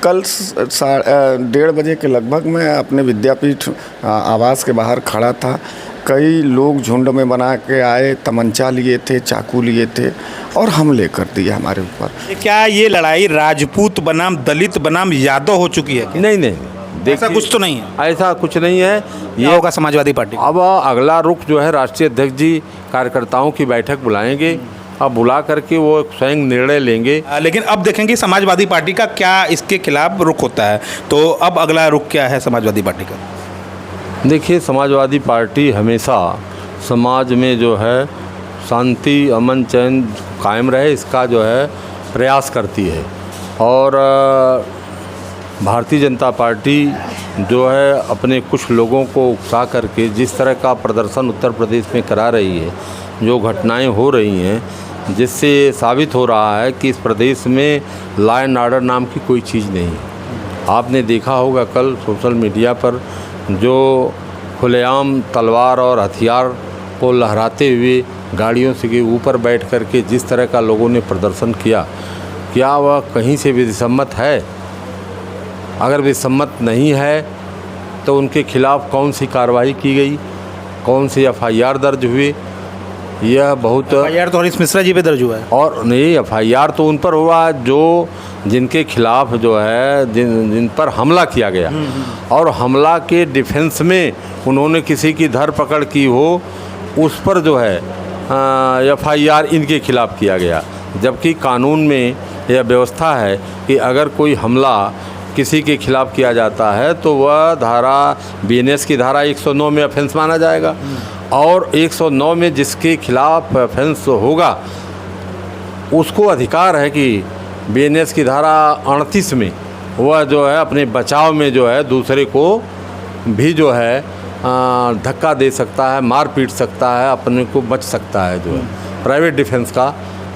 कल 1:30 बजे के लगभग मैं अपने विद्यापीठ आवास के बाहर खड़ा था। कई लोग झुंड में बना के आए, तमंचा लिए थे, चाकू लिए थे और हमले कर दिए हमारे ऊपर। क्या ये लड़ाई राजपूत बनाम दलित बनाम यादव हो चुकी है? नहीं, ऐसा कुछ तो नहीं है। ऐसा कुछ नहीं है। ये होगा समाजवादी पार्टी। अब अगला रुख जो है राष्ट्रीय अध्यक्ष जी कार्यकर्ताओं की बैठक बुलाएंगे, अब बुला करके वो स्वयं निर्णय लेंगे। लेकिन अब देखेंगे समाजवादी पार्टी का क्या इसके खिलाफ रुख होता है। तो अब अगला रुख क्या है समाजवादी पार्टी का? देखिए, समाजवादी पार्टी हमेशा समाज में जो है शांति, अमन, चैन कायम रहे, इसका जो है प्रयास करती है। और भारतीय जनता पार्टी जो है अपने कुछ लोगों को उकसा करके जिस तरह का प्रदर्शन उत्तर प्रदेश में करा रही है, जो घटनाएं हो रही हैं, जिससे साबित हो रहा है कि इस प्रदेश में लॉ एंड ऑर्डर नाम की कोई चीज़ नहीं है। आपने देखा होगा कल सोशल मीडिया पर जो खुलेआम तलवार और हथियार को लहराते हुए गाड़ियों से के ऊपर बैठ करके जिस तरह का लोगों ने प्रदर्शन किया, क्या वह कहीं से विसम्मत है? अगर विसम्मत नहीं है तो उनके खिलाफ कौन सी कार्रवाई की गई, कौन सी FIR दर्ज हुई? यह बहुत FIR तो हरीश मिश्रा जी पे दर्ज हुआ है। और नहीं, FIR तो उन पर हुआ जो जिनके खिलाफ जो है जिन पर हमला किया गया और हमला के डिफेंस में उन्होंने किसी की धरपकड़ की हो, उस पर जो है FIR इनके खिलाफ किया गया। जबकि कानून में यह व्यवस्था है कि अगर कोई हमला किसी के खिलाफ किया जाता है तो वह धारा BNS की धारा 109 में ऑफेंस माना जाएगा और 109 में जिसके खिलाफ ऑफेंस होगा उसको अधिकार है कि BNS की धारा 38 में वह जो है अपने बचाव में जो है दूसरे को भी जो है धक्का दे सकता है, मार पीट सकता है, अपने को बच सकता है, जो है प्राइवेट डिफेंस का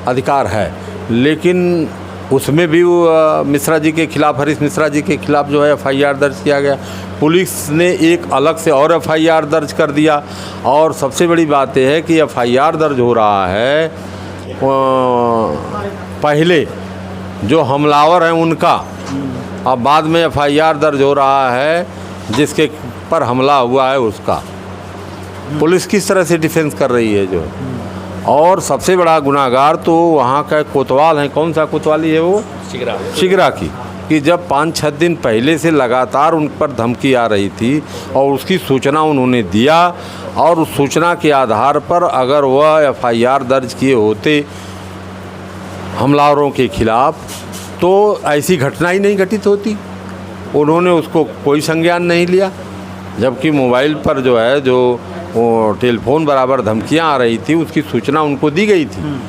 अधिकार है। लेकिन उसमें भी वो मिश्रा जी के खिलाफ, हरीश मिश्रा जी के खिलाफ जो है FIR दर्ज किया गया। पुलिस ने एक अलग से और FIR दर्ज कर दिया। और सबसे बड़ी बात यह है कि FIR दर्ज हो रहा है पहले जो हमलावर हैं उनका, अब बाद में FIR दर्ज हो रहा है जिसके पर हमला हुआ है उसका। पुलिस किस तरह से डिफेंस कर रही है जो। और सबसे बड़ा गुनाहगार तो वहाँ का कोतवाल है। कौन सा कोतवाली है वो? शिगरा की। कि जब 5-6 दिन पहले से लगातार उन पर धमकी आ रही थी और उसकी सूचना उन्होंने दिया और उस सूचना के आधार पर अगर वह FIR दर्ज किए होते हमलावरों के खिलाफ तो ऐसी घटना ही नहीं घटित होती। उन्होंने उसको कोई संज्ञान नहीं लिया, जबकि मोबाइल पर जो है जो वो टेलीफोन बराबर धमकियां आ रही थी उसकी सूचना उनको दी गई थी।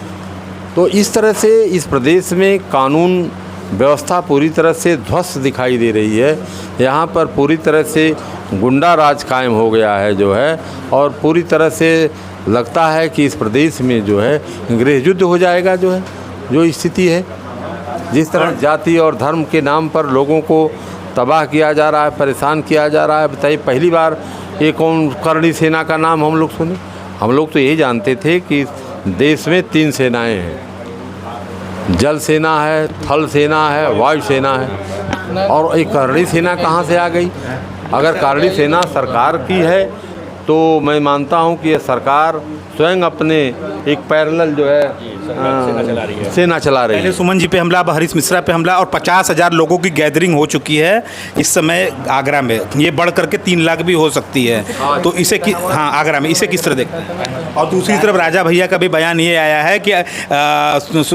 तो इस तरह से इस प्रदेश में कानून व्यवस्था पूरी तरह से ध्वस्त दिखाई दे रही है। यहाँ पर पूरी तरह से गुंडा राज कायम हो गया है जो है, और पूरी तरह से लगता है कि इस प्रदेश में जो है गृह युद्ध हो जाएगा। जो है जो स्थिति है, जिस तरह जाति और धर्म के नाम पर लोगों को तबाह किया जा रहा है, परेशान किया जा रहा है। बताइए, पहली बार ये कौन करणी सेना का नाम हम लोग सुने? हम लोग तो यही जानते थे कि देश में 3 सेनाएं हैं, जल सेना है, थल सेना है, वायु सेना है। और एक करणी सेना कहाँ से आ गई? अगर करणी सेना सरकार की है तो मैं मानता हूँ कि ये सरकार स्वयं अपने एक पैरेलल जो है सेना चला रही है। पहले सुमन जी पे हमला, अब हरीश मिश्रा पे हमला और 50,000 लोगों की गैदरिंग हो चुकी है इस समय आगरा में। ये बढ़ करके 3 लाख भी हो सकती है। तो इसे आगरा में इसे किस तरह देखते हैं? और दूसरी तरफ राजा भैया का भी बयान ये आया है कि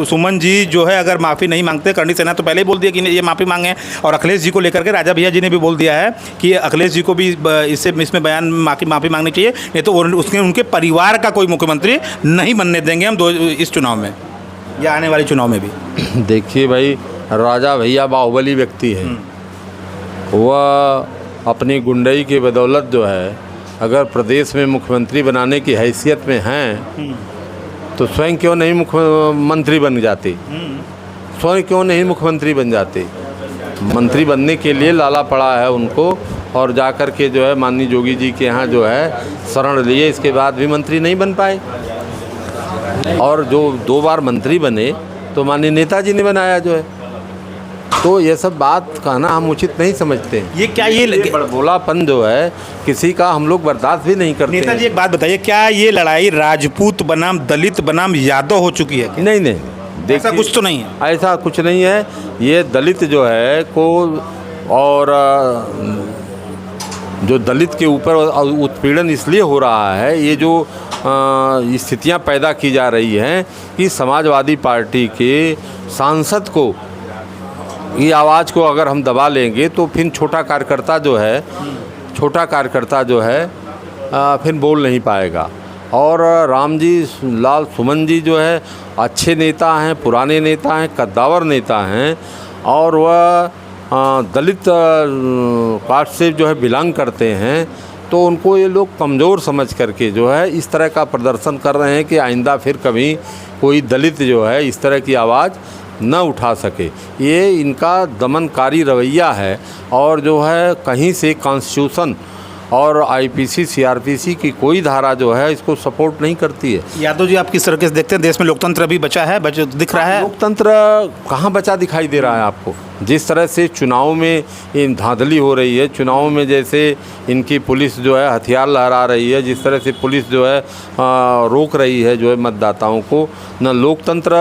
सुमन जी जो है अगर माफ़ी नहीं मांगते, करणी सेना तो पहले ही बोल दिया कि ये माफ़ी मांगे। और अखिलेश जी को लेकर के राजा भैया जी ने भी बोल दिया है कि अखिलेश जी को भी इसमें बयान माफ़ी मांगनी चाहिए, नहीं तो उनके परिवार का कोई मुख्यमंत्री नहीं बनने देंगे हम इस चुनाव में या आने वाले चुनाव में भी। देखिए भाई, राजा भैया बाहुबली व्यक्ति है। वह अपनी गुंडई की बदौलत जो है अगर प्रदेश में मुख्यमंत्री बनाने की हैसियत में हैं तो स्वयं क्यों नहीं मुख्यमंत्री बन जाते? स्वयं क्यों नहीं मुख्यमंत्री बन जाते? मंत्री बनने के लिए लाला पड़ा है उनको, और जाकर के जो है माननीय जोगी जी के यहाँ जो है शरण लिए, इसके बाद भी मंत्री नहीं बन पाए। और जो 2 बार मंत्री बने तो माननीय नेताजी ने बनाया जो है। तो ये सब बात कहना हम उचित नहीं समझते हैं। ये क्या ये बड़बोलापन जो है किसी का हम लोग बर्दाश्त भी नहीं करते नेताजी हैं। एक बात बताइए, क्या ये लड़ाई राजपूत बनाम दलित बनाम यादव हो चुकी है? नहीं नहीं, ऐसा कुछ तो नहीं है। ऐसा कुछ नहीं है। ये दलित जो है को और जो दलित के ऊपर उत्पीड़न इसलिए हो रहा है, ये जो स्थितियां पैदा की जा रही हैं कि समाजवादी पार्टी के सांसद को ये आवाज़ को अगर हम दबा लेंगे तो फिर छोटा कार्यकर्ता जो है फिर बोल नहीं पाएगा। और रामजी लाल सुमन जी जो है अच्छे नेता हैं, पुराने नेता हैं, कद्दावर नेता हैं और वह दलित कास्ट से जो है बिलोंग करते हैं। तो उनको ये लोग कमज़ोर समझ करके जो है इस तरह का प्रदर्शन कर रहे हैं कि आइंदा फिर कभी कोई दलित जो है इस तरह की आवाज़ न उठा सके। ये इनका दमनकारी रवैया है और जो है कहीं से कॉन्स्टिट्यूशन और आईपीसी सीआरपीसी की कोई धारा जो है इसको सपोर्ट नहीं करती है। यादव जी, आप किस तरह के देखते हैं? देश में लोकतंत्र अभी बचा है, दिख रहा है? लोकतंत्र कहाँ बचा दिखाई दे रहा है आपको? जिस तरह से चुनाव में इन धांधली हो रही है, चुनाव में जैसे इनकी पुलिस जो है हथियार लहरा रही है, जिस तरह से पुलिस जो है रोक रही है जो है मतदाताओं को, न लोकतंत्र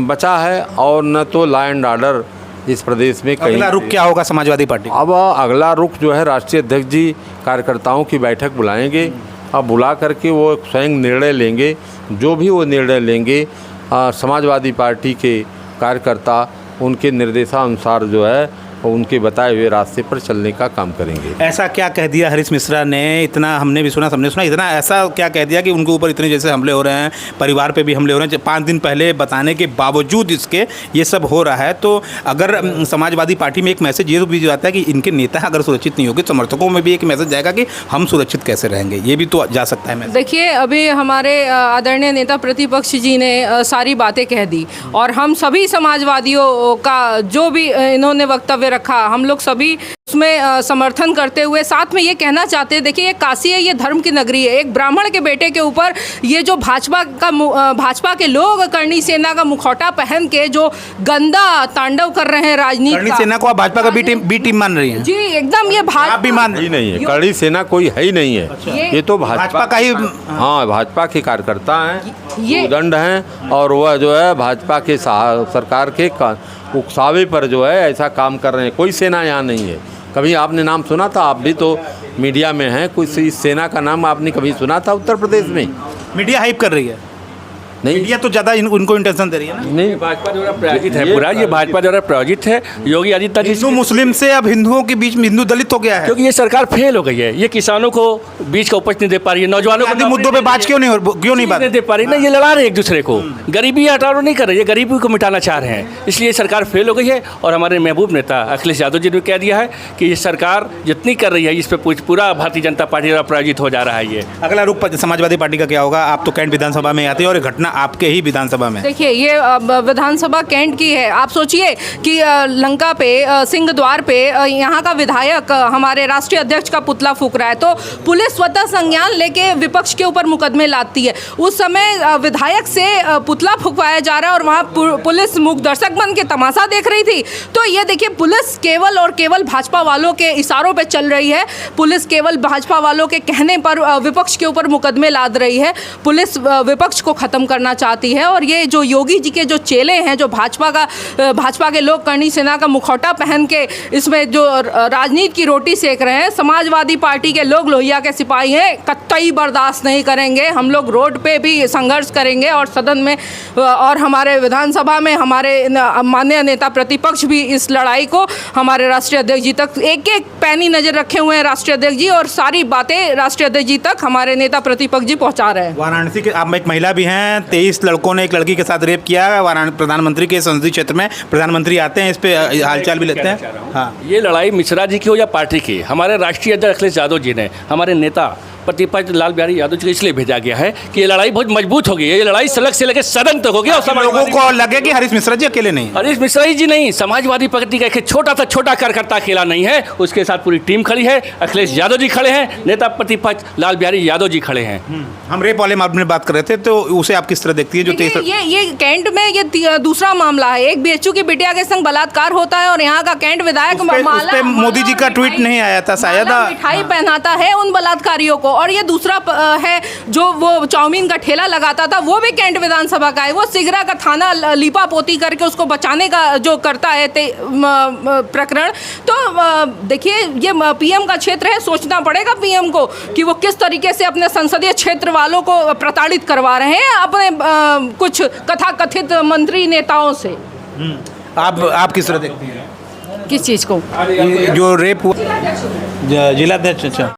बचा है और न तो लॉ एंड ऑर्डर इस प्रदेश में कहीं। अगला रुख क्या होगा समाजवादी पार्टी? अब अगला रुख जो है राष्ट्रीय अध्यक्ष जी कार्यकर्ताओं की बैठक बुलाएंगे। अब बुला करके वो स्वयं निर्णय लेंगे। जो भी वो निर्णय लेंगे समाजवादी पार्टी के कार्यकर्ता उनके निर्देशानुसार जो है उनके बताए हुए रास्ते पर चलने का काम करेंगे। ऐसा क्या कह दिया हरीश मिश्रा ने? इतना हमने भी सुना, सबने सुना, इतना ऐसा क्या कह दिया कि उनके ऊपर इतने जैसे हमले हो रहे हैं, परिवार पे भी हमले हो रहे हैं? 5 दिन पहले बताने के बावजूद इसके ये सब हो रहा है। तो अगर समाजवादी पार्टी में एक मैसेज ये भी जाता है कि इनके नेता अगर सुरक्षित नहीं होंगे, समर्थकों में भी एक मैसेज जाएगा कि हम सुरक्षित कैसे रहेंगे, ये भी तो जा सकता है मैसेज। देखिए, अभी हमारे आदरणीय नेता प्रतिपक्ष जी ने सारी बातें कह दी और हम सभी समाजवादियों का जो भी इन्होंने वक्तव्य रखा, हम लोग सभी उसमें समर्थन करते हुए साथ में ये कहना चाहते हैं, देखिए ये काशी है, ये धर्म की नगरी है। एक ब्राह्मण के बेटे के ऊपर ये जो भाजपा के लोग करणी सेना का मुखौटा पहन के जो गंदा तांडव कर रहे हैं राजनीति, करणी सेना को आप भाजपा का बी टीम मान रही हैं? जी एकदम, ये आप भी मान ही नहीं है। करणी सेना कोई है ही नहीं है। ये तो भाजपा का ही, हाँ, भाजपा के कार्यकर्ता हैं, ये उदंड हैं और वह जो है भाजपा के सरकार के उकसावे पर जो है ऐसा काम कर रहे हैं। कोई सेना यहाँ नहीं है। कभी आपने नाम सुना था? आप भी तो मीडिया में हैं, कोई सेना का नाम आपने कभी सुना था उत्तर प्रदेश में? मीडिया हाइप कर रही है। नहीं, मीडिया तो ज़्यादा उनको इंटेंशन दे रही है ना। नहीं, भाजपा द्वारा प्रायोजित है पूरा, ये भाजपा द्वारा प्रायोजित है। योगी आदित्यनाथ हिंदू मुस्लिम से अब हिंदुओं के बीच में हिंदू दलित हो गया है, क्योंकि ये सरकार फेल हो गई है। ये किसानों को बीज का उपज नहीं दे पा रही है, नौजवानों को मुद्दों पे बात क्यों नहीं बात नहीं दे पा रही ना। ये लड़ा रहे हैं एक दूसरे को, गरीबी हटाओ नहीं कर रही है, गरीबी को मिटाना चाह रहे हैं। इसलिए सरकार फेल हो गई है। और हमारे महबूब नेता अखिलेश यादव जी ने कह दिया है कि ये सरकार जितनी कर रही है इस पर पूरा भारतीय जनता पार्टी द्वारा प्रायोजित हो जा रहा है। ये अगला रुख समाजवादी पार्टी का क्या होगा? आप तो कैंट विधानसभा में आते हैं और घटना आपके ही विधानसभा में। देखिए, ये विधानसभा कैंट की है। आप सोचिए कि लंका पे, सिंह द्वार पे यहाँ का विधायक हमारे राष्ट्रीय अध्यक्ष का पुतला फूंक रहा है, तो पुलिस स्वतः संज्ञान लेके विपक्ष के ऊपर मुकदमे लाती है। उस समय विधायक से पुतला फूंकवाया जा रहा है और वहाँ पुलिस मूक दर्शक बन के तमाशा देख रही थी। तो ये देखिए, पुलिस केवल और केवल भाजपा वालों के इशारों पे चल रही है। पुलिस केवल भाजपा वालों के कहने पर विपक्ष के ऊपर मुकदमे लाद रही है। पुलिस विपक्ष को ख़त्म करना चाहती है। और ये जो योगी जी के जो चेले हैं, जो भाजपा के लोग करणी सेना का मुखौटा पहन के इसमें जो राजनीति की रोटी सेक रहे हैं, समाजवादी पार्टी के लोग लोहिया के सिपाही हैं, कतई बर्दाश्त नहीं करेंगे। हम लोग रोड पे भी संघर्ष करेंगे और सदन में और हमारे विधानसभा में हमारे माननीय नेता प्रतिपक्ष भी इस लड़ाई को हमारे राष्ट्रीय अध्यक्ष जी तक एक एक पैनी नज़र रखे हुए हैं राष्ट्रीय अध्यक्ष जी, और सारी बातें राष्ट्रीय अध्यक्ष जी तक हमारे नेता प्रतिपक्ष जी पहुँचा रहे हैं। वाराणसी के आप एक महिला भी हैं, 23 लड़कों ने एक लड़की के साथ रेप किया। प्रधानमंत्री के संसदीय क्षेत्र में प्रधानमंत्री आते हैं, इस पे हालचाल भी लेते हैं। हाँ, ये लड़ाई मिश्रा जी की हो या पार्टी की, हमारे राष्ट्रीय अध्यक्ष अखिलेश यादव जी ने, हमारे नेता प्रतिपक्ष लाल बिहारी यादव जी को इसलिए भेजा गया है कि ये लड़ाई बहुत मजबूत होगी, ये लड़ाई सड़क से लेकर सदन तक होगी। और लोगों को लगे कि हरीश मिश्रा जी अकेले नहीं, हरीश मिश्रा जी नहीं, समाजवादी पार्टी का एक छोटा सा छोटा कार्यकर्ता अकेला नहीं है, उसके साथ पूरी टीम खड़ी है। अखिलेश यादव जी खड़े हैं, नेता प्रतिपक्ष लाल बिहारी यादव जी खड़े हैं। हम रेप वाले मामले में बात कर रहे थे, तो उसे आप किस तरह देखती है? जो ये कैंट में ये दूसरा मामला है। एक बीएचयू की बिटिया के संग बलात्कार होता है और यहाँ का कैंट विधायक मोदी जी का ट्वीट नहीं आया था शायद, मिठाई पहनाता है उन बलात्कारियों को। और ये दूसरा है जो वो चाउमीन का ठेला लगाता था, वो भी कैंट विधानसभा का है। वो सिगरा का थाना लीपा पोती करके उसको बचाने का जो करता है प्रकरण। तो देखिए, ये पीएम का क्षेत्र है, सोचना पड़ेगा पीएम को कि वो किस तरीके से अपने संसदीय क्षेत्र वालों को प्रताड़ित करवा रहे हैं अपने कुछ कथाकथित मंत्री नेताओं से। आप किस तरह देखती हैं? किस चीज़ को? जो रेप जिलाध्यक्ष। अच्छा।